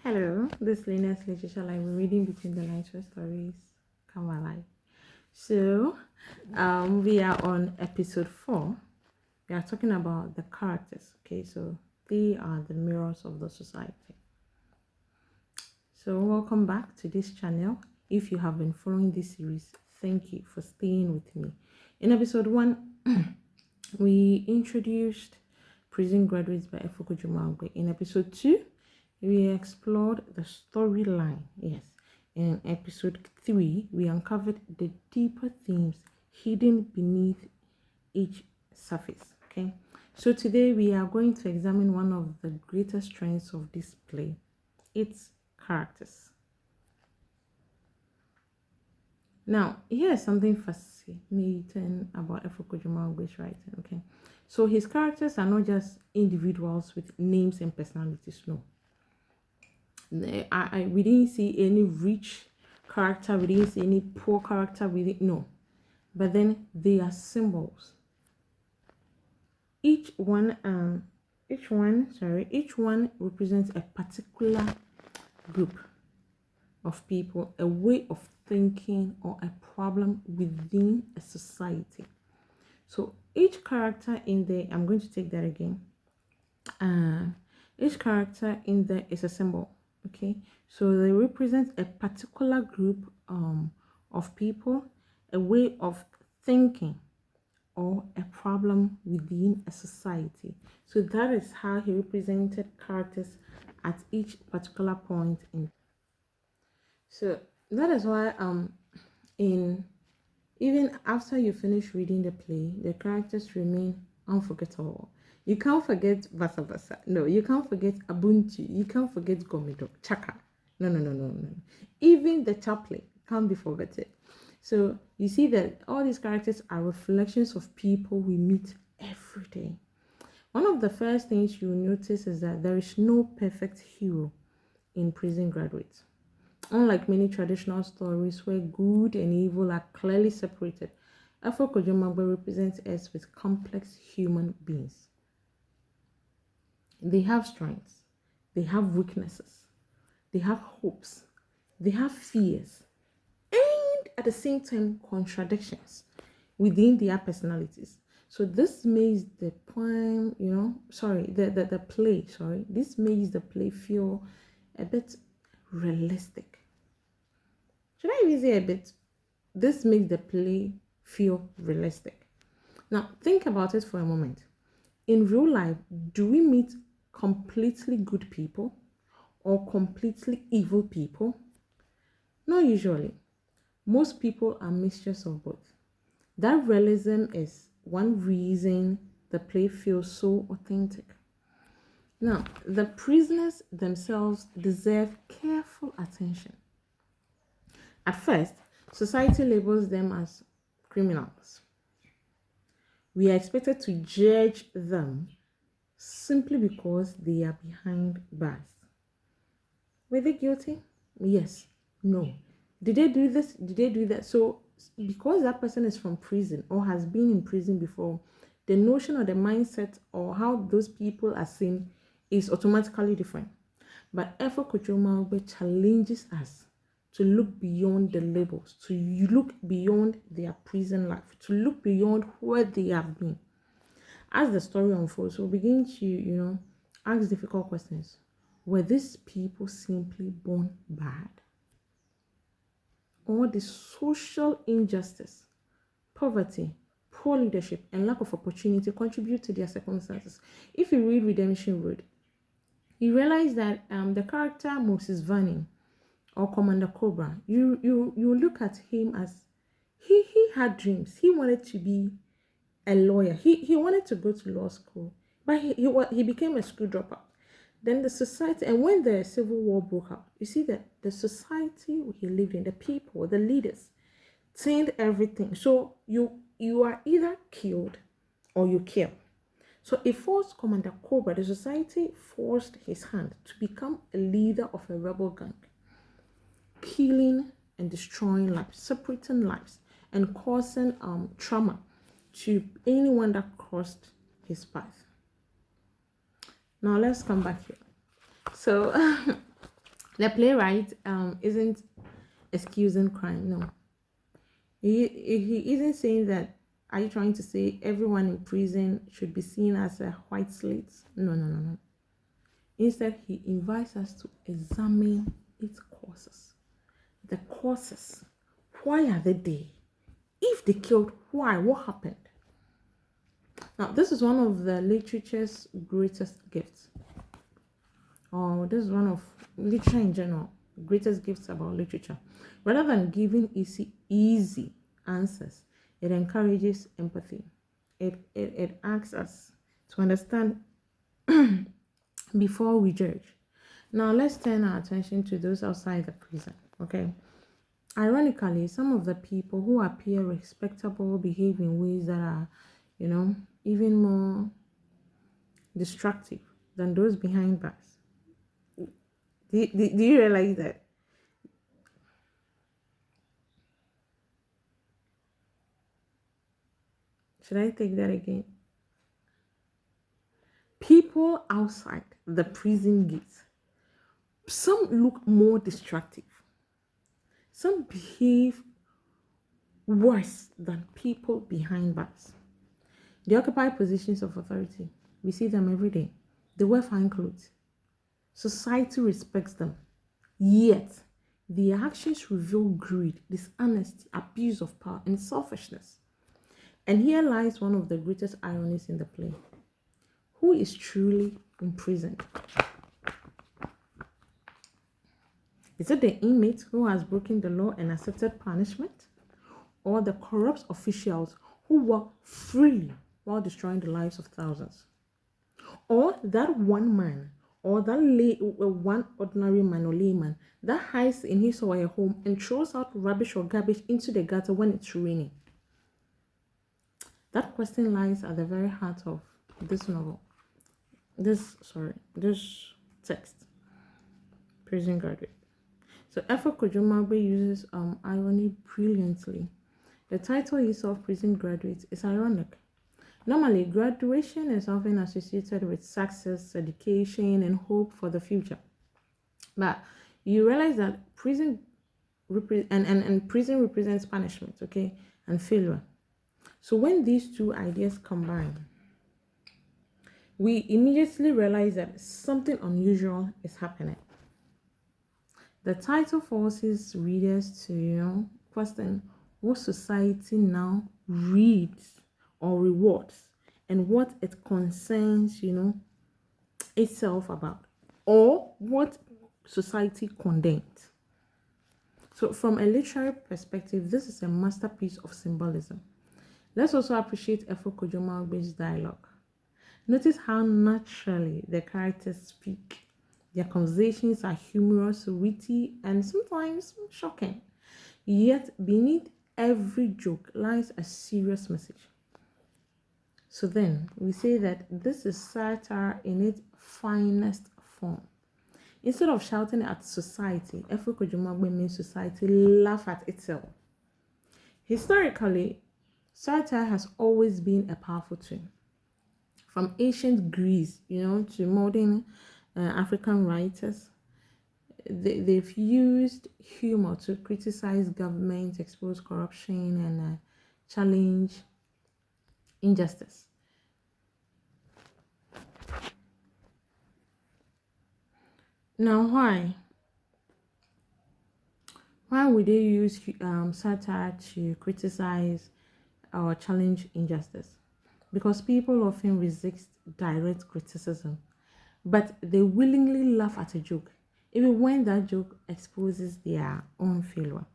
Hello, this Linus literature like we're reading between the lines where stories come alive. So, we are on episode 4. We are talking about the characters. Okay, so they are the mirrors of the society. So, welcome back to this channel. If you have been following this series, thank you for staying with me. In episode 1, we introduced Prison Graduates by Kodjo Mawugbe. In episode 2, we explored the storyline. Yes. In episode 3, we uncovered the deeper themes hidden beneath each surface. Okay. So today we are going to examine one of the greatest strengths of this play, its characters. Now, here's something fascinating about Kodjo Mawugbe's writing. Okay. So his characters are not just individuals with names and personalities. No. We didn't see any rich character, we didn't see any poor character, no. But then they are symbols. Each one represents a particular group of people, a way of thinking, or a problem within a society. So each character in there, I'm going to take that again. Each character in there is a symbol. Okay, so they represent a particular group of people, a way of thinking, or a problem within a society. So that is how he represented characters at each particular point in. So that is why in even after you finish reading the play, the characters remain unforgettable. You can't forget Vasa Vasa. No, you can't forget Abuntu. You can't forget Gomido, Chaka. No. Even the chaplain can't be forgotten. So you see that all these characters are reflections of people we meet every day. One of the first things you notice is that there is no perfect hero in Prison Graduates. Unlike many traditional stories where good and evil are clearly separated, Kodjo Mawugbe represents us with complex human beings. They have strengths, they have weaknesses, they have hopes, they have fears, and at the same time contradictions within their personalities. So this makes the poem, the play, this makes the play feel a bit realistic. Should I even say a bit? This makes the play feel realistic. Now, think about it for a moment. In real life, do we meet completely good people or completely evil people? Not usually. Most people are mixtures of both. That realism is one reason the play feels so authentic. Now, the prisoners themselves deserve careful attention. At first, society labels them as criminals. We are expected to judge them simply because they are behind bars. Were they guilty? Yes. No. Did they do this? Did they do that? So, because that person is from prison or has been in prison before, the notion or the mindset or how those people are seen is automatically different. But Kodjo Mawugbe challenges us to look beyond the labels, to look beyond their prison life, to look beyond where they have been. As the story unfolds, we'll begin to, ask difficult questions. Were these people simply born bad? Or the social injustice, poverty, poor leadership, and lack of opportunity contribute to their circumstances? If you read Redemption Road, you realize that the character Moses Vanning or Commander Cobra, you look at him as he had dreams. He wanted to be a lawyer. He wanted to go to law school, but he became a school dropout. Then the society, and when the civil war broke out, you see that the society he lived in, the people, the leaders, turned everything. So you are either killed or you kill. So it forced Commander Cobra, the society forced his hand to become a leader of a rebel gang, killing and destroying lives, separating lives, and causing trauma to anyone that crossed his path. Now let's come back here. So The playwright isn't excusing crime. No, he isn't saying that. Are you trying to say everyone in prison should be seen as a white slate? No, no, no, no. Instead, he invites us to examine its causes. The causes. Why are they there? If they killed, why? What happened? Now, this is one of the literature's greatest gifts. Or this is one of literature in general, greatest gifts about literature. Rather than giving easy answers, it encourages empathy. It asks us to understand before we judge. Now, let's turn our attention to those outside the prison, okay? Ironically, some of the people who appear respectable behave in ways that are, even more destructive than those behind bars. Do you realize that? Should I take that again? People outside the prison gates, some look more destructive. Some behave worse than people behind bars. They occupy positions of authority. We see them every day. They wear fine clothes. Society respects them. Yet, their actions reveal greed, dishonesty, abuse of power, and selfishness. And here lies one of the greatest ironies in the play. Who is truly imprisoned? Is it the inmate who has broken the law and accepted punishment? Or the corrupt officials who work freely while destroying the lives of thousands? Or that one man, or that one ordinary man or layman that hides in his or her home and throws out rubbish or garbage into the gutter when it's raining? That question lies at the very heart of this novel. This text, Prison Graduate. So Kodjo uses irony brilliantly. The title itself, Prison Graduate, is ironic. Normally, graduation is often associated with success, education, and hope for the future. But you realize that prison represents punishment, okay, and failure. So when these two ideas combine, we immediately realize that something unusual is happening. The title forces readers to, question what society now reads or rewards and what it concerns, itself about, or what society condemns. So from a literary perspective, this is a masterpiece of symbolism. Let's also appreciate Kodjo Mawugbe's dialogue. Notice how naturally the characters speak. Their conversations are humorous, witty, and sometimes shocking. Yet beneath every joke lies a serious message. So then we say that this is satire in its finest form. Instead of shouting at society, Kodjo Mawugbe means society laugh at itself. Historically, satire has always been a powerful tool. From ancient Greece, to modern African writers, they've used humor to criticize government, expose corruption, and challenge injustice. Now, why? Why would they use satire to criticize or challenge injustice? Because people often resist direct criticism, but they willingly laugh at a joke, even when that joke exposes their own failure.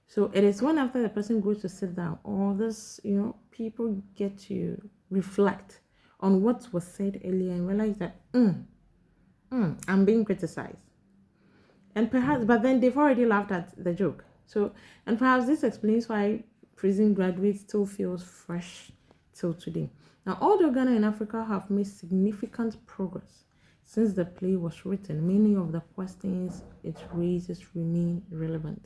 So it is when after the person goes to sit down, all this, people get to reflect on what was said earlier and realize that, I'm being criticized. And perhaps, but then they've already laughed at the joke. So, and perhaps this explains why Prison Graduate still feels fresh till today. Now, although Ghana and Africa have made significant progress since the play was written, many of the questions it raises remain relevant.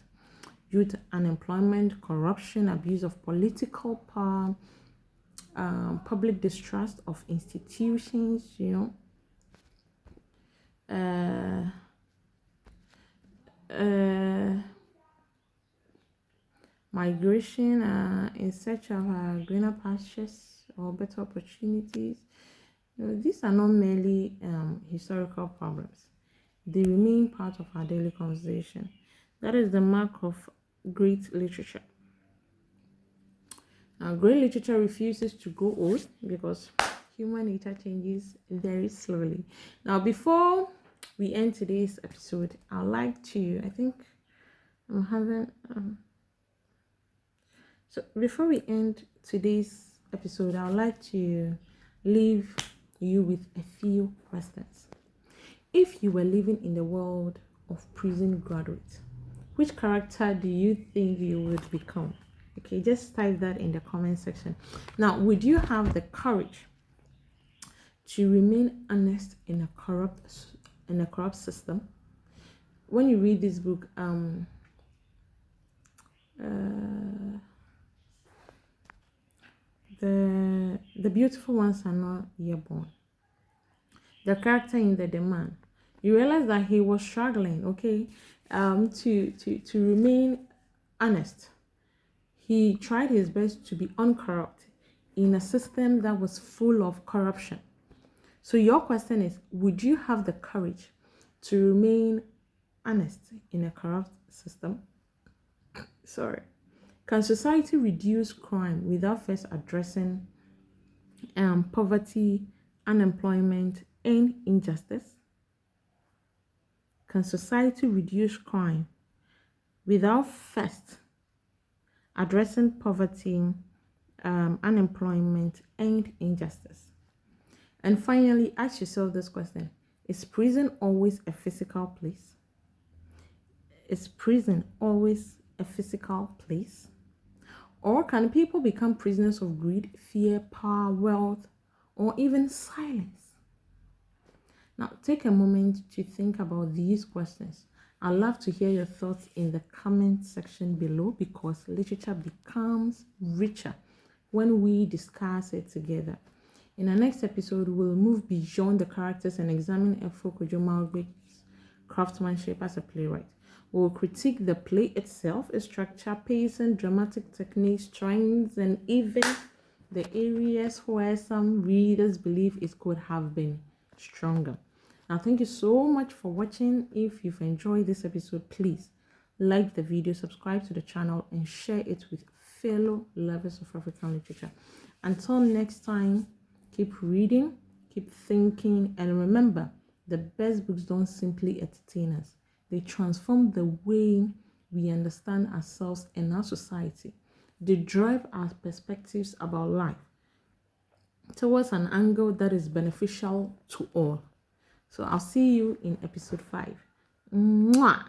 Youth unemployment, corruption, abuse of political power, public distrust of institutions, migration in search of greener pastures or better opportunities. These are not merely historical problems. They remain part of our daily conversation. That is the mark of great literature. Now, great literature refuses to grow old because human nature changes very slowly. Now, before we end today's episode, I'd like to, I'm having, so before we end today's episode, I'd like to leave you with a few questions. If you were living in the world of prison graduates, which character do you think you would become? Okay, just type that in the comment section. Now, would you have the courage to remain honest in a corrupt system? When you read this book, the beautiful ones are not yet born. The character in the man, you realize that he was struggling, okay, to remain honest. He tried his best to be uncorrupt in a system that was full of corruption. So your question is, would you have the courage to remain honest in a corrupt system? Sorry. Can society reduce crime without first addressing poverty, unemployment, and injustice? Can society reduce crime without first addressing poverty, unemployment, and injustice? And finally, ask yourself this question: is prison always a physical place? Is prison always a physical place? Or can people become prisoners of greed, fear, power, wealth, or even silence? Now, take a moment to think about these questions. I'd love to hear your thoughts in the comment section below, because literature becomes richer when we discuss it together. In our next episode, we'll move beyond the characters and examine Kodjo Mawugbe's craftsmanship as a playwright. We'll critique the play itself, its structure, pacing, dramatic techniques, strengths, and even the areas where some readers believe it could have been stronger. Now, thank you so much for watching. If you've enjoyed this episode, please like the video, subscribe to the channel, and share it with fellow lovers of African literature. Until next time, keep reading, keep thinking, and remember, the best books don't simply entertain us. They transform the way we understand ourselves and our society. They drive our perspectives about life towards an angle that is beneficial to all. So I'll see you in episode 5. Mwah!